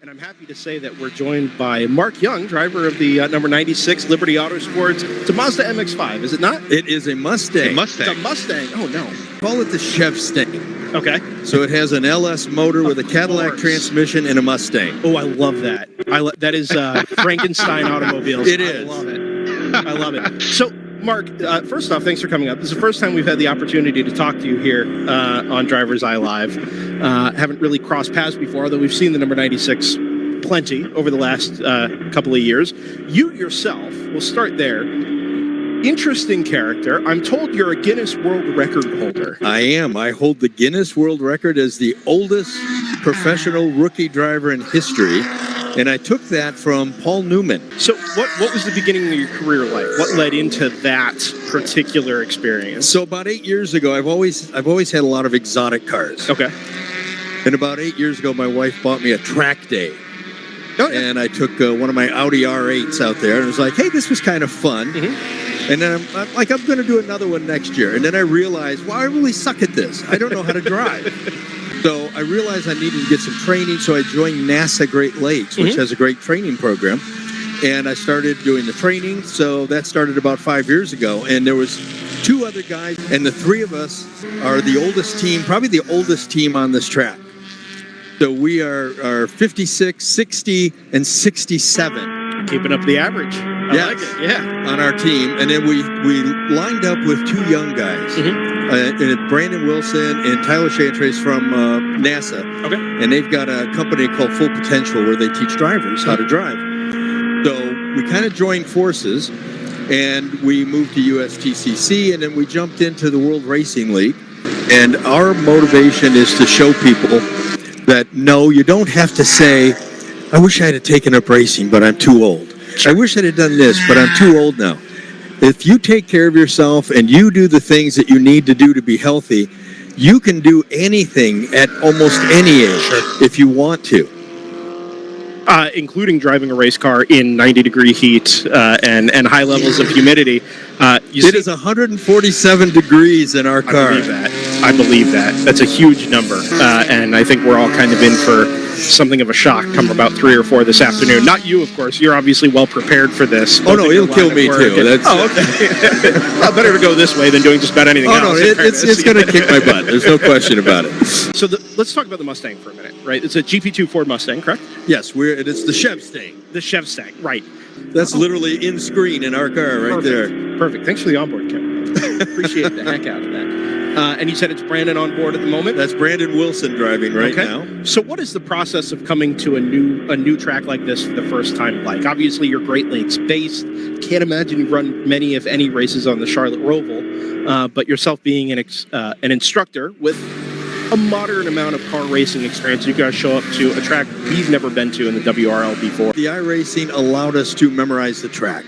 And I'm happy to say that we're joined by Mark Young, driver of the number 96 Liberty Autosports. It's a Mazda MX-5, is it not? It is a Mustang. It's a Mustang. Oh, no. Call it the Chevstang. Okay. So it has an LS motor with a Cadillac transmission and a Mustang. Oh, I love that. That is Frankenstein automobiles. It is. I love it. So, Mark, first off, thanks for coming up. This is the first time we've had the opportunity to talk to you here on Driver's Eye Live. Haven't really crossed paths before, although we've seen the number 96 plenty over the last couple of years. You yourself, we'll start there. Interesting character. I'm told you're a Guinness World Record holder. I am. I hold the Guinness World Record as the oldest professional rookie driver in history. And I took that from Paul Newman. So what was the beginning of your career like? What led into that particular experience? So about 8 years ago, I've always had a lot of exotic cars. Okay. And about 8 years ago, my wife bought me a track day. Oh, yeah. And I took one of my Audi R8s out there and was like, hey, this was kind of fun. Mm-hmm. And then I'm going to do another one next year. And then I realized, well, I really suck at this. I don't know how to drive. So I realized I needed to get some training, so I joined NASA Great Lakes, which has a great training program. And I started doing the training, so that started about 5 years ago. And there was two other guys, and the three of us are the oldest team, probably the oldest team on this track. So we are 56, 60, and 67. Keeping up the average. I like it, yeah. On our team. And then we lined up with two young guys. Brandon Wilson and Tyler Chantrace from NASA. Okay. And they've got a company called Full Potential where they teach drivers how to drive. So we kind of joined forces and we moved to USTCC, and then we jumped into the World Racing League. And our motivation is to show people that, no, you don't have to say, I wish I had taken up racing, but I'm too old. I wish I'd have done this, but I'm too old now. If you take care of yourself and you do the things that you need to do to be healthy, you can do anything at almost any age if you want to. Including driving a race car in 90-degree heat and high levels of humidity. It is 147 degrees in our car. I believe that. That's a huge number. And I think we're all kind of in for something of a shock come about 3 or 4 this afternoon. Not you, of course. You're obviously well prepared for this. Oh, no, it'll kill me, too. Okay. Well, better to go this way than doing just about anything else. Oh, no, it's going to kick my butt. There's no question about it. So let's talk about the Mustang for a minute, right? It's a GP2 Ford Mustang, correct? Yes, it's the Chevstang. The Chevstang, right. That's literally in screen in our car right there. Perfect. Thanks for the onboard, Kevin. Appreciate the heck out of that. And you said it's Brandon on board at the moment? That's Brandon Wilson driving right now. So what is the process of coming to a new track like this for the first time like? Obviously, you're Great Lakes based. Can't imagine you've run many, if any, races on the Charlotte Roval. But yourself being an instructor with a moderate amount of car racing experience, you guys show up to a track we've never been to in the WRL before. The iRacing allowed us to memorize the track.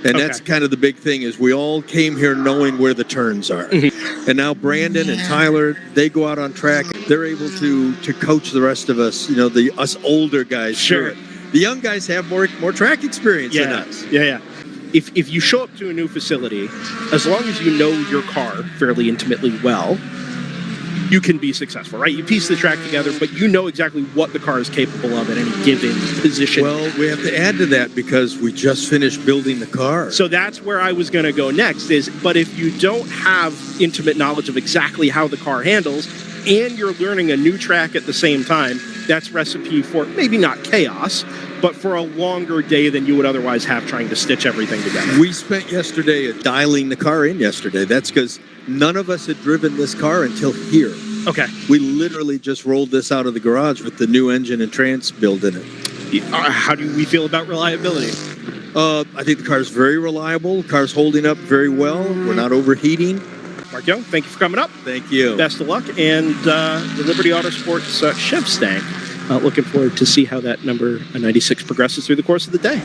And that's kind of the big thing, is we all came here knowing where the turns are. And now Brandon and Tyler, they go out on track. They're able to coach the rest of us, us older guys. Sure. The young guys have more track experience than us. Yeah. If you show up to a new facility, as long as you know your car fairly intimately well, you can be successful, right? You piece the track together, but you know exactly what the car is capable of at any given position. Well, we have to add to that because we just finished building the car. So that's where I was going to go next but if you don't have intimate knowledge of exactly how the car handles and you're learning a new track at the same time, that's recipe for maybe not chaos, but for a longer day than you would otherwise have trying to stitch everything together. We spent yesterday dialing the car in yesterday. That's because none of us had driven this car until here. Okay. We literally just rolled this out of the garage with the new engine and trans built in it. How do we feel about reliability? I think the car's very reliable. The car's holding up very well. We're not overheating. Mark Young, thank you for coming up. Thank you. Best of luck. And the Liberty Autosports Chevstang. Looking forward to see how that number 96 progresses through the course of the day.